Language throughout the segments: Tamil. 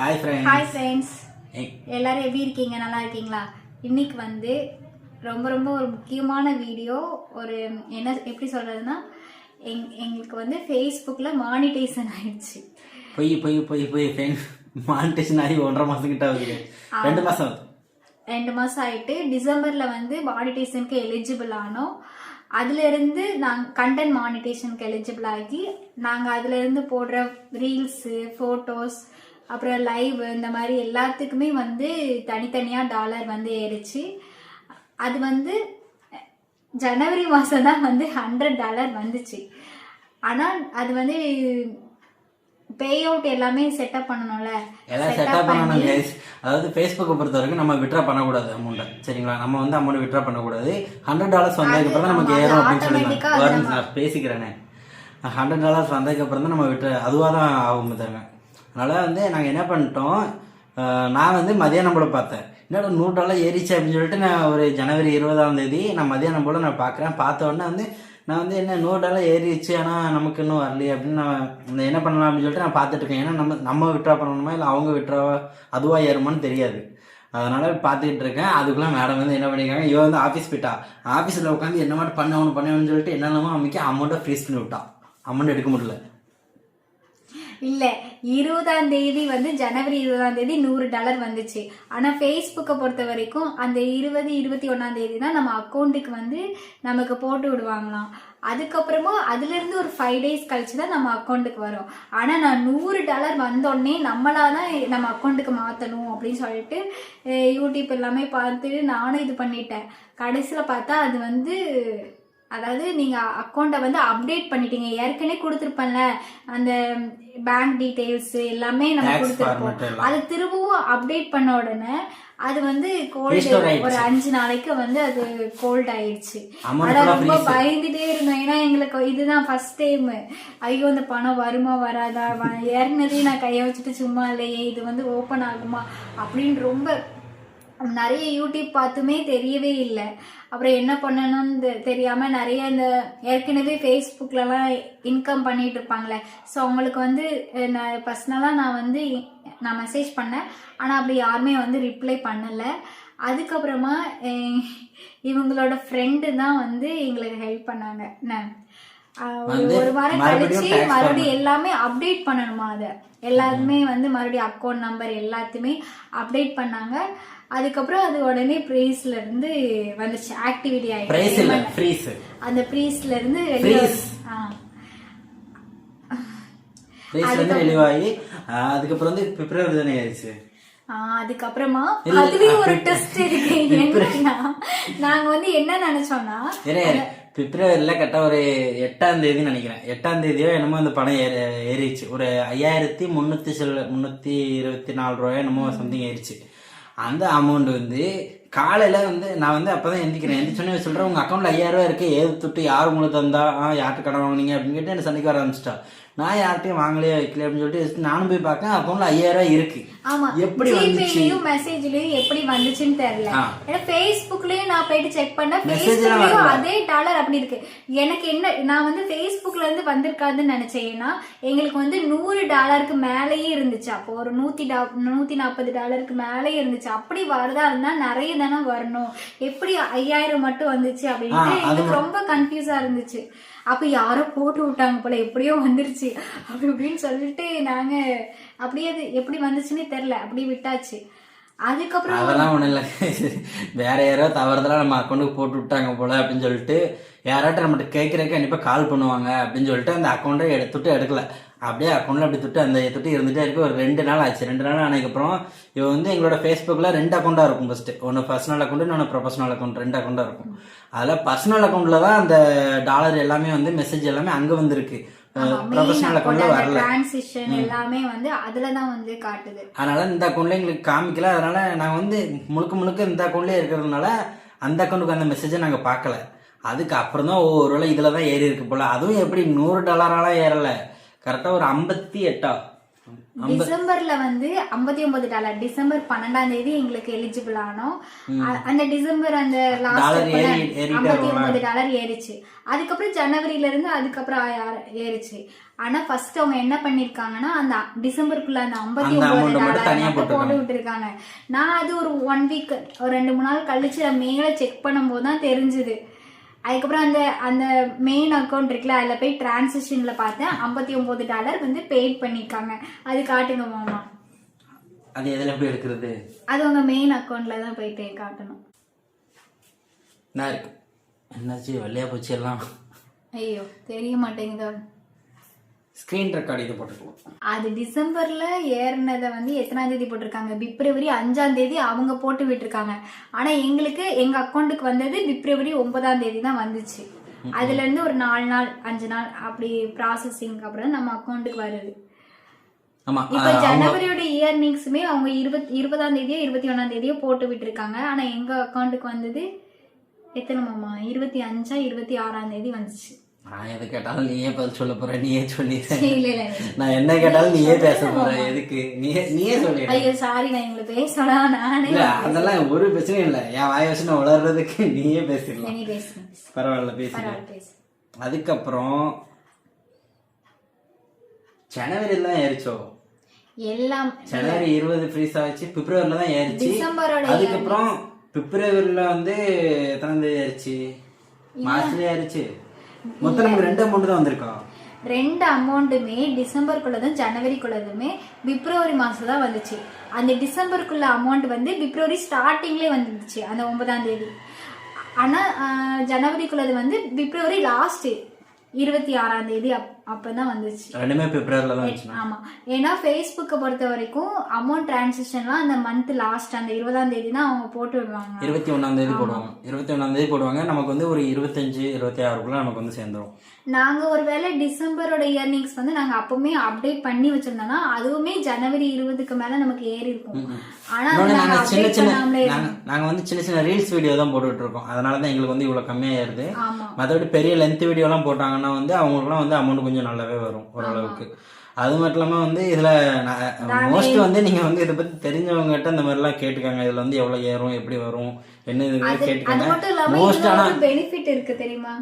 ஹாய் ஃப்ரெண்ட்ஸ், எல்லாரும் எப்படி இருக்கீங்க? நல்லா இருக்கீங்களா? இன்னைக்கு வந்து ரொம்ப ரொம்ப ஒரு முக்கியமான வீடியோ. ஒரு என்ன எப்படி சொல்றதுன்னா, எங்களுக்கு வந்து ஃபேஸ்புக்கில் மானிட்டைசேஷன் ஆயிடுச்சு. மானிட்டைசேஷன் ஆகி 1.5 மாசம் கிட்ட ஆகுது. 2 மாசம் ஆயிட்டு டிசம்பரில் வந்து மானிட்டைசேஷனுக்கு எலிஜிபிள் ஆனோம். அதுலேருந்து நாங்கள் கண்டென்ட் மானிட்டேஷனுக்கு எலிஜிபிள் ஆகி நாங்கள் அதுலேருந்து போடுற ரீல்ஸு, ஃபோட்டோஸ், அப்புறம் லைவ், இந்த மாதிரி எல்லாத்துக்குமே வந்து தனித்தனியாக டாலர் வந்து ஏறிச்சு. அது வந்து ஜனவரி மாதம் தான் வந்து $100 வந்துச்சு. ஆனால் அது வந்து பே அவுட் எல்லாமே செட்டப் பண்ணணும்ல, எல்லாம் செட்டப் பண்ணணும் கைஸ். அதாவது ஃபேஸ்புக்கை பொறுத்த வரைக்கும் நம்ம விட்ரா பண்ணக்கூடாது அமௌண்ட்டை, சரிங்களா? நம்ம வந்து அமௌண்ட் விட்ரா பண்ணக்கூடாது. $100 வந்ததுக்கு அப்புறம் தான் நமக்கு ஏறும் அப்படின்னு சொல்லி நான் பேசிக்கிறேனே. $100 வந்ததுக்கு அப்புறம் தான் நம்ம விட்ரா அதுவாக தான் ஆகும் தருங்க. அதனால வந்து நாங்கள் என்ன பண்ணிட்டோம், நான் வந்து மதியானம் போல பார்த்தேன், என்னோட $100 ஏறிச்சு அப்படின்னு சொல்லிட்டு நான் ஒரு ஜனவரி 20ஆம் தேதி நான் மதியானம் போல நான் பார்க்குறேன். பார்த்த உடனே வந்து நான் வந்து என்ன $100 ஏறிடுச்சு, ஆனால் நமக்கு இன்னும் வரலையே அப்படின்னு நான் என்ன பண்ணலாம் அப்படின்னு சொல்லிட்டு நான் பார்த்துட்டு இருக்கேன். ஏன்னா நம்ம விட்ரா பண்ணணுமா இல்லை அவங்க விட்ரா அதுவாக ஏறுமான்னு தெரியாது. அதனால பார்த்துக்கிட்டு இருக்கேன். அதுக்குள்ள மேடம் வந்து என்ன பண்ணியிருக்காங்க, இவன் வந்து ஆஃபீஸ் போயிட்டா. ஆஃபீஸில் உட்காந்து என்ன மாதிரி பண்ணுவேன்னு சொல்லிட்டு என்னென்னமோ அமைக்க அமௌண்ட்டை ஃப்ரீஸ் பண்ணி விட்டா. அமௌண்ட் எடுக்க முடியல. இல்ல, 20ஆம் தேதி வந்து ஜனவரி 20ஆம் தேதி $100 வந்துச்சு. ஆனா ஃபேஸ்புக்கை பொறுத்த வரைக்கும் அந்த 21ஆம் தேதி தான் நம்ம அக்கௌண்ட்டுக்கு வந்து நமக்கு போட்டு விடுவாங்களாம். அதுக்கப்புறமா அதுல இருந்து ஒரு 5 days கழிச்சு தான் நம்ம அக்கௌண்ட்டுக்கு வரும். ஆனா நான் $100 வந்தோடனே நம்மளாதான் நம்ம அக்கௌண்ட்டுக்கு மாத்தணும் அப்படின்னு சொல்லிட்டு யூடியூப் எல்லாமே பார்த்துட்டு நானும் இது பண்ணிட்டேன். கடைசியில பார்த்தா அது வந்து, அதாவது நீங்க அக்கௌண்ட்டை வந்து அப்டேட் பண்ணிட்டீங்க. ஏற்கனவே கொடுத்துருப்பேன்ல அந்த பேங்க் டீடைல்ஸ் எல்லாமே நம்ம கொடுத்துருப்போம். அது திரும்பவும் அப்டேட் பண்ண உடனே அது வந்து கோல்டு, ஒரு 5 நாளைக்கு வந்து அது கோல்ட் ஆயிடுச்சு. ஆனா ரொம்ப பயந்துட்டே இருந்தோம். ஏன்னா எங்களுக்கு இதுதான் ஃபர்ஸ்ட் டைம். ஐயோ இந்த பணம் வருமா வராதா, ஏறினதே நான் கையை வச்சுட்டு சும்மா இல்லையே, இது வந்து ஓப்பன் ஆகுமா அப்படின்னு ரொம்ப நிறைய யூடியூப் பார்த்துமே தெரியவே இல்லை. அப்புறம் என்ன பண்ணணும்னு தெரியாம நிறைய இந்த ஏற்கனவே ஃபேஸ்புக்லலாம் இன்கம் பண்ணிட்டு இருப்பாங்களே, ஸோ அவங்களுக்கு வந்து நான் பர்சனலாக நான் மெசேஜ் பண்ணேன். ஆனால் அப்படி யாருமே வந்து ரிப்ளை பண்ணலை. அதுக்கப்புறமா இவங்களோட ஃப்ரெண்டு தான் வந்து எங்களுக்கு ஹெல்ப் பண்ணாங்க. ஒரு வாரம் கழிச்சு மறுபடியும் எல்லாமே அப்டேட் பண்ணணுமா, அதை எல்லாருமே வந்து மறுபடியும் அக்கௌண்ட் நம்பர் எல்லாத்தையுமே அப்டேட் பண்ணாங்க. அதுக்கப்புறம் அது உடனே ப்ரைஸ்ல இருந்து வந்துச்சு, ஆக்டிவிட்டி ஆயிடுச்சு. அந்த ப்ரைஸ்ல இருந்து வெளியாகி அதுக்கப்புறம் வந்து பிப்ரவரி தானே ஆயிடுச்சு. அதுக்கப்புறமா அதுலயும் ஒரு டெஸ்ட் இருக்கு. என்னன்னா நாங்க வந்து என்ன நினைச்சோம்னா, பிப்ரவரியில கரெக்டா ஒரு 8ஆம் தேதி நினைக்கிறேன், 8ஆம் தேதியோ என்னமோ அந்த பணம் ஏறிச்சு. ஒரு 5324 ரூபாயோ என்னமோ சம்திங் ஏறிச்சு. அந்த அமௌண்ட் வந்து காலையில வந்து நான் வந்து அப்பதான் எந்திக்கிறேன். எந்திரிச்சோன்னே சொல்றேன், உங்க அக்கௌண்ட்ல 5000 ரூபாய் இருக்கு, ஏது தொட்டு யாரு உங்களுக்கு தந்தா, யார்கிட்ட கடன் வாங்கினீங்க அப்படின்னு கேட்டு என்ன சண்டைக்கு வர ஆரம்பிச்சிட்டா. நான் யார்கிட்டயும் வாங்கலையே வைக்கல அப்படின்னு சொல்லிட்டு நானும் போய் பார்க்கேன், அக்கௌண்ட்ல 5000 ரூபாய் இருக்கு. எப்படி வந்துச்சு, மெசேஜ்லயும் எப்படி வந்துச்சுன்னு தெரியல. ஏன்னா ஃபேஸ்புக்லயும் நான் போயிட்டு செக் பண்ணேன், ஃபேஸ்புக்லயும் அதே டாலர் அப்படி இருக்கு. எனக்கு என்ன, நான் வந்து ஃபேஸ்புக்ல இருந்து வந்திருக்காதுன்னு நினைச்சேன். ஏன்னா எங்களுக்கு வந்து $100 மேலேயே இருந்துச்சு. அப்போ ஒரு $140 மேலேயே இருந்துச்சு. அப்படி வருதா இருந்தா நிறைய தானே வரணும், எப்படி 5000 மட்டும் வந்துச்சு அப்படின்ட்டு எனக்கு ரொம்ப கன்ஃபியூஸா இருந்துச்சு. அப்ப யாரோ போட்டு விட்டாங்க போல, எப்படியோ வந்துருச்சு அப்படி இப்படின்னு சொல்லிட்டு நாங்க அப்படியே அது எப்படி வந்துச்சுன்னே தெரியல, அப்படியே விட்டாச்சு. அதுக்கப்புறம் அதெல்லாம் ஒண்ணும் இல்ல, வேற யாரோ தவறுதலா நம்ம அக்கௌண்ட்டுக்கு போட்டு விட்டாங்க போல அப்படின்னு சொல்லிட்டு யாராட்டும் நம்மகிட்ட கேட்கறதுக்கு கண்டிப்பா கால் பண்ணுவாங்க அப்படின்னு சொல்லிட்டு அந்த அக்கௌண்ட்டை எடுக்கல. அப்படியே அக்கௌண்ட்ல அப்படி தொட்டு அந்த தொட்டு இருந்துட்டே இருக்கு. ஒரு 2 நாள் ஆச்சு. 2 நாள் ஆனதுக்கப்புறம் இவன் வந்து எங்களோட ஃபேஸ்புக்ல 2 அக்கௌண்டா இருக்கும். ஃபர்ஸ்ட் ஒன்னு பர்சனல் அக்கௌண்ட், இன்னொன்று ப்ரொஃபஷனல் அக்கௌண்ட், 2 அக்கௌண்டா இருக்கும். அதுல பர்சனல் அக்கௌண்ட்ல தான் அந்த டாலர் எல்லாமே வந்து மெசேஜ் எல்லாமே அங்க வந்திருக்கு. ப்ரொஃபஷனல் அக்கௌண்ட்ல வரல, ட்ரான்சிஷன் எல்லாமே வந்து அதுல தான் வந்து காட்டுது. அதனால இந்த அக்கௌண்ட்ல எங்களுக்கு காமிக்கல. அதனால நான் வந்து முழுக்க இந்த அக்கௌண்ட்லயே இருக்கிறதுனால அந்த அக்கௌண்ட்டுக்கு அந்த மெசேஜை நாங்க பார்க்கல. அதுக்கு அப்புறம் தான் ஒருவேளை இதுலதான் ஏறி இருக்கு போல. அதுவும் எப்படி $100 ஏறல, கரெக்டா ஒரு 58 டிசம்பர்ல வந்து $59 டிசம்பர் 12ஆம் தேதி எங்களுக்கு எலிஜிபிள் ஆனோம். அந்த டிசம்பர் அந்த லாஸ்ட் $59 ஏறிச்சு. அதுக்கப்புறம் ஜனவரியில இருந்து அதுக்கப்புறம் ஏறிச்சு. ஆனா ஃபர்ஸ்ட் அவங்க என்ன பண்ணிருக்காங்கன்னா அந்த டிசம்பருக்குள்ள அந்த $59 போட்டு விட்டுருக்காங்க. நான் அது ஒரு 1 வீக் ஒரு 2-3 நாள் கழிச்சு மேல செக் பண்ணும் போதுதான் தெரிஞ்சுது. அதுக்கப்புறம் அந்த மெயின் அக்கௌண்ட் இருக்குல்ல அதுல போய் டிரான்சாக்ஷன்ல பார்த்தேன் $59 வந்து பெய்ட் பண்ணிருக்காங்க. அது காட்டுங்க மாமா. அது எதுல போய் எடுக்கிறது? அது உங்க மெயின் அக்கௌண்ட்ல தான் போயிட்டு காட்டணும். என்னாச்சு வெள்ளையா போச்சு எல்லாம்? ஐயோ தெரிய மாட்டேங்குதா. ஸ்கிரீன் ரெக்கார்ட் இது போட்டுருக்கோம். அது டிசம்பர்ல ஏறினதை வந்து எத்தனாம் தேதி போட்டிருக்காங்க? பிப்ரவரி 5ஆம் தேதி அவங்க போட்டு விட்டுருக்காங்க. ஆனா எங்களுக்கு எங்க அக்கௌண்ட்டுக்கு வந்தது பிப்ரவரி 9ஆம் தேதி தான் வந்துச்சு. அதுல இருந்து ஒரு 4 நாள் 5 நாள் அப்படி ப்ராசஸிங் அப்புறம் நம்ம அக்கௌண்ட்டுக்கு வருது. இப்ப ஜனவரியோட இயர்னிங்ஸுமே அவங்க 20ஆம் தேதியோ 21ஆம் தேதியோ போட்டு விட்டுருக்காங்க. ஆனா எங்க அக்கௌண்ட்டுக்கு வந்தது எத்தனை மாமா? 25ஆ 26ஆம் தேதி வந்துச்சு. நான் எது கேட்டாலும் நீயே பதில் சொல்ல போற, நீயே சொல்லி. நான் என்ன கேட்டாலும் நீயே பேச போற, எதுக்கு நீயே சொல்லி. ஐயோ சாரி, நான் எங்களை பேசலாம். நானே அதெல்லாம் ஒரு பிரச்சனையும் இல்ல. என் வாய வச்சு நான் வளர்றதுக்கு நீயே பேசிடலாம். பரவாயில்ல பேசு. அதுக்கப்புறம் ஜனவரில தான் ஏறிச்சோ எல்லாம். ஜனவரி 20 ஃப்ரீஸ் ஆச்சு. பிப்ரவரில தான் ஏறிச்சு. அதுக்கப்புறம் பிப்ரவரில வந்து எத்தனாம் தேதி ஏறிச்சு? மார்ச்ல ஏறிச்சு. மொத்தம் நமக்கு 2 அமௌண்ட் தான் வந்திருக்கா? 2 அமௌண்ட்டுமே டிசம்பருக்குள்ளதும் ஜனவரிக்குள்ளதுமே பிப்ரவரி மாசம் தான் வந்துச்சு. அந்த டிசம்பருக்குள்ள அமௌண்ட் வந்து பிப்ரவரி ஸ்டார்டிங்லேயே வந்துச்சு அந்த 9ஆம் தேதி. ஆனா ஜனவரிக்குள்ளது வந்து பிப்ரவரி லாஸ்ட் 26ஆம் தேதி அப்பதான் வந்துச்சு. ரெண்டுமே பிப்ரவரில தான் வந்துச்சு. ஆமா, ஏன்னா ஃபேஸ்புக்கை பொறுத்த வரைக்கும் அமௌண்ட் டிரான்சாக்ஷன்லாம் அந்த மந்த் லாஸ்ட் அந்த 20ஆம் தேதி தான் அவங்க போட்டு விடுவாங்க. 21ஆம் தேதி போடுவாங்க. 21ஆம் தேதி போடுவாங்க. நமக்கு வந்து ஒரு 25-26க்குள்ள நமக்கு வந்து சேர்ந்துரும். நாங்க ஒருவேளை டிசம்பரோட இயர்னிங்ஸ் வந்து நாங்க அப்பவுமே அப்டேட் பண்ணி வச்சிருந்தோம்னா அதுவுமே ஜனவரி 20க்கு மேல நமக்கு ஏறி இருக்கும். ஆனா நாங்க வந்து சின்ன சின்ன ரீல்ஸ் வீடியோ தான் போட்டுட்டு இருக்கோம். அதனாலதான் எங்களுக்கு வந்து இவ்வளவு கம்மியா ஏறுது. மற்றபடி பெரிய லென்த் வீடியோ எல்லாம் போட்டாங்கன்னா வந்து அவங்களுக்குலாம் வந்து அமௌண்ட் கொஞ்சம் நல்லாவே வரும் ஓரளவுக்கு. அது மட்டும் இல்லாம வந்து இதுல மோஸ்ட் வந்து நீங்க வந்து இதை பத்தி தெரிஞ்சவங்க கிட்ட இந்த மாதிரி எல்லாம் கேட்டுக்காங்க. இதுல வந்து எவ்வளவு ஏறும், எப்படி வரும், என்ன இது கேட்டுக்காங்க. மோஸ்ட் ஆனா பெனிஃபிட் இருக்கு தெரியுமா?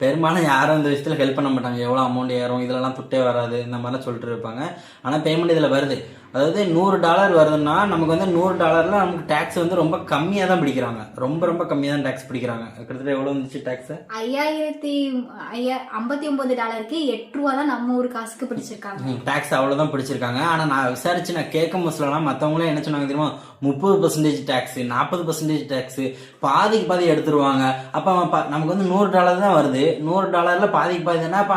பெரும்பாலும் யாரும் இந்த விஷயத்துல ஹெல்ப் பண்ண மாட்டாங்க. எவ்வளவு அமௌண்ட் ஏறும், இதெல்லாம் துட்டே வராது, இந்த மாதிரிலாம் சொல்லிட்டு இருப்பாங்க. ஆனா பேமெண்ட் இதுல வருது. அதாவது $100 வருதுன்னா நமக்கு வந்து $100ல நமக்கு டாக்ஸ் வந்து ரொம்ப கம்மியா தான் பிடிக்கிறாங்க. ரொம்ப ரொம்ப கம்மியா தான் டாக்ஸ் பிடிக்கிறாங்க. கிட்டத்தட்ட எவ்வளவு வந்துச்சு டாக்ஸ்? $59க்கு $8 தான் நம்ம ஊர் காசுக்கு பிடிச்சிருக்காங்க. டாக்ஸ் அவ்வளவுதான் பிடிச்சிருக்காங்க. ஆனா நான் விசாரிச்சு நான் கேட்கும் போதுலாம் மத்தவங்களே என்ன சொன்னாங்க தெரியுமா? 30% டாக்ஸ், 40% டாக்ஸ், பாதிக்கு பாதி எடுத்துருவாங்க. அப்ப நமக்கு வந்து $100 தான் வருது. $100ல பாதிக்கு பாதினா அப்ப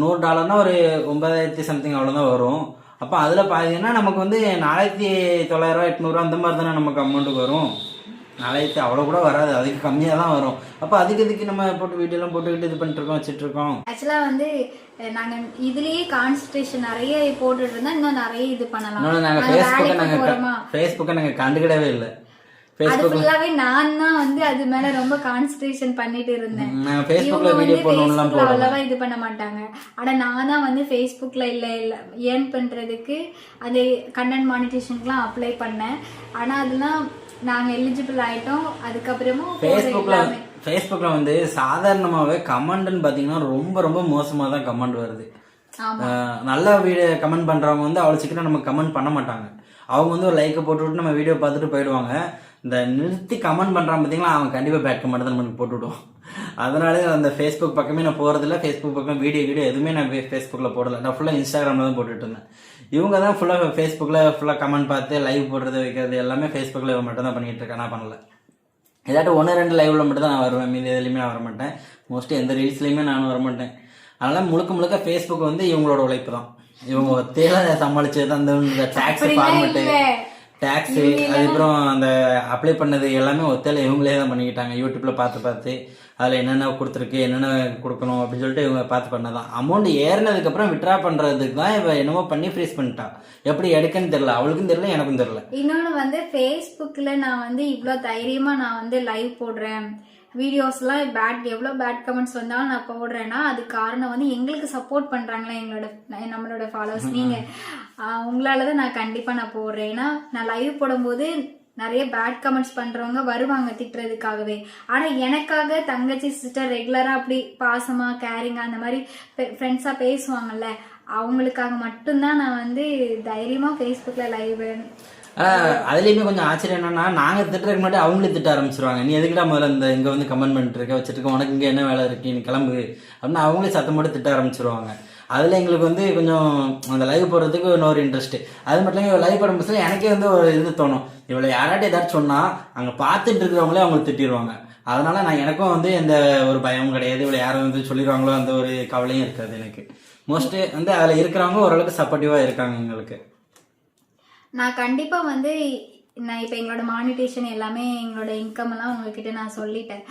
$100னா ஒரு 9,000 சம்திங் அவ்வளவுதான் வரும். அப்ப அதுல பாத்தீங்கன்னா நமக்கு வந்து 4,900 800 அந்த மாதிரி தானே நமக்கு அமௌண்ட்டுக்கு வரும். 4,000 அவ்வளவு கூட வராது, அதுக்கு கம்மியா தான் வரும். அப்ப அதுக்கு நம்ம போட்டு வீடியோ எல்லாம் போட்டுக்கிட்டு இது பண்ணிட்டு இருக்கோம், வச்சிட்டு இருக்கோம். ஆக்சுவலா வந்து நாங்க இதுலயே கான்சன்ட்ரேஷன் நிறைய போட்டுட்டு இருந்தா இன்னும் நிறைய இது பண்ணலாம். நாங்க ஃபேஸ்புக்கை நாங்க கண்டுக்கிடவே இல்லை. அது ஃபுல்லாவே நான் தான் வந்து அது மேல ரொம்ப கான்சன்ட்ரேஷன் பண்ணிட்டு இருந்தேன். ஃபேஸ்புக்ல வீடியோ போடணும்லாம் அவ்வளவா இது பண்ண மாட்டாங்க. ஆனா நான் தான் வந்து ஃபேஸ்புக்ல இல்ல ஏர்ன் பண்றதுக்கு அந்த கண்டென்ட் மானிட்டேஷனுக்குலாம் அப்ளை பண்ணேன். ஆனா அதெல்லாம் நாங்க எலிஜிபிள் ஆயிட்டோம். அதுக்கப்புறமும் ஃபேஸ்புக்ல வந்து சாதாரணமாவே கமெண்ட்னு பாத்தீங்கன்னா ரொம்ப ரொம்ப மோசமா தான் கமெண்ட் வருது. நல்ல வீடியோ கமெண்ட் பண்றவங்க வந்து அவ்வளவு சீக்கிரம் நமக்கு கமெண்ட் பண்ண மாட்டாங்க. அவங்க வந்து ஒரு லைக்கை போட்டு விட்டு நம்ம வீடியோ பார்த்துட்டு போயிடுவாங்க. இந்த நிறுத்தி கமெண்ட் பண்றான் பாத்தீங்களா, அவன் கண்டிப்பா பேட் கமெண்ட் தான் நமக்கு போட்டு விடுவோம். அதனால அந்த ஃபேஸ்புக் பக்கமே நான் போறதில்ல. ஃபேஸ்புக் பக்கம் வீடியோ எதுவுமே நான் ஃபேஸ்புக்ல போடல. நான் ஃபுல்லா இன்ஸ்டாகிராம்ல தான் போட்டுட்டு இருந்தேன். இவங்க தான் ஃபுல்லா ஃபேஸ்புக்ல ஃபுல்லா கமெண்ட் பார்த்து லைவ் போடுறது வைக்கிறது எல்லாமே ஃபேஸ்புக்ல மட்டும் தான் பண்ணிட்டு இருக்கேன். நான் பண்ணல. ஏதாட்டும் 1-2 லைவ்ல மட்டும் தான் நான் வருவேன். மீது எதுலையுமே நான் வரமாட்டேன். மோஸ்ட்லி எந்த ரீல்ஸ்லயுமே நானும் வரமாட்டேன். அதனால முழுக்க ஃபேஸ்புக் வந்து இவங்களோட உழைப்பு தான். இவங்க தேவை சமாளிச்சது அந்த டாக்ஸ் ஃபார்மேட்டு, டாக்ஸ், அதுக்கப்புறம் அந்த அப்ளை பண்ணது எல்லாமே ஒத்தையில இவங்களே தான் பண்ணிக்கிட்டாங்க. யூடியூப்ல பார்த்து அதுல என்னென்ன கொடுத்துருக்கு, என்னென்ன கொடுக்கணும் அப்படின்னு சொல்லிட்டு இவங்க பார்த்து பண்ணதான். அமௌண்ட் ஏறினதுக்கு அப்புறம் விட்ரா பண்றதுக்கு தான் இவ என்னமோ பண்ணி ஃப்ரீஸ் பண்ணிட்டா. எப்படி எடுக்கன்னு தெரியல, அவளுக்கும் தெரியல, எனக்கும் தெரியல. இன்னொன்னு வந்து ஃபேஸ்புக்ல நான் வந்து இவ்வளவு தைரியமா நான் வந்து லைவ் போடுறேன், வீடியோஸ்லாம் எவ்வளோ பேட் கமெண்ட்ஸ் வந்தாலும் நான் போடுறேன்னா அது காரணம் வந்து எங்களுக்கு சப்போர்ட் பண்ணுறாங்களா நம்மளோட ஃபாலோவர்ஸ் நீங்கள், உங்களால தான் நான் கண்டிப்பாக நான் போடுறேன். ஏன்னா நான் லைவ் போடும்போது நிறைய பேட் கமெண்ட்ஸ் பண்றவங்க வருவாங்க திட்டுறதுக்காகவே. ஆனா எனக்காக தங்கச்சி சிஸ்டர் ரெகுலரா அப்படி பாசமா கேரிங்கா அந்த மாதிரி ஃப்ரெண்ட்ஸா பேசுவாங்கல்ல, அவங்களுக்காக மட்டும்தான் நான் வந்து தைரியமா ஃபேஸ்புக்ல லைவ். அதுலயுமே கொஞ்சம் ஆச்சரியம் என்னன்னா, நாங்க திட்டுறதுக்கு முன்னாடி அவங்களே திட்ட ஆரம்பிச்சிருவாங்க. நீ எதுக்கிட்ட முதல்ல இந்த இங்க வந்து கமெண்ட் பண்ணிட்டு இருக்க வச்சுட்டு இருக்க, உனக்கு இங்க என்ன வேலை இருக்கு, நீ கிளம்பு அப்படின்னு அவங்களே சத்தம் போட்டு திட்ட ஆரம்பிச்சிருவாங்க. அதில் எங்களுக்கு வந்து கொஞ்சம் அந்த லைவ் போடுறதுக்கு இன்னொரு இன்ட்ரெஸ்ட். அது மட்டும் இல்லாமல் லைவ் போடும் போது எனக்கே வந்து ஒரு இது தோணும், இவளை யாராட்டி ஏதாச்சும் சொன்னால் அங்கே பார்த்துட்டு இருக்கிறவங்களே அவங்க திட்டிடுவாங்க. அதனால நான் எனக்கும் வந்து எந்த ஒரு பயமும் கிடையாது, இவளை யாரும் வந்து சொல்லிடுவாங்களோ அந்த ஒரு கவலையும் இருக்காது எனக்கு. மோஸ்ட்லி வந்து அதில் இருக்கிறவங்க ஓரளவுக்கு சப்போர்ட்டிவாக இருக்காங்க எங்களுக்கு. நான் கண்டிப்பாக வந்து நான் இப்போ எங்களோட மானிட்டேஷன் எல்லாமே எங்களோட இன்கம் எல்லாம் உங்ககிட்ட நான் சொல்லிட்டேன்.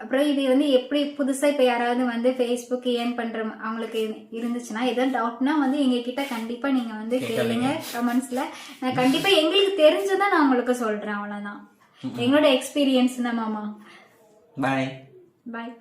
அப்புறம் இது வந்து எப்படி புதுசாக இப்போ யாராவது வந்து ஃபேஸ்புக் ஏர்ன் பண்ணுற அவங்களுக்கு இருந்துச்சுன்னா எதாவது டவுட்னா வந்து எங்ககிட்ட கண்டிப்பாக நீங்கள் வந்து கேளுங்க கமெண்ட்ஸில். நான் கண்டிப்பாக எங்களுக்கு தெரிஞ்சதான் நான் உங்களுக்கு சொல்கிறேன். அவ்வளோதான் எங்களோட எக்ஸ்பீரியன்ஸ் தான் மாமா. பாய் பாய்.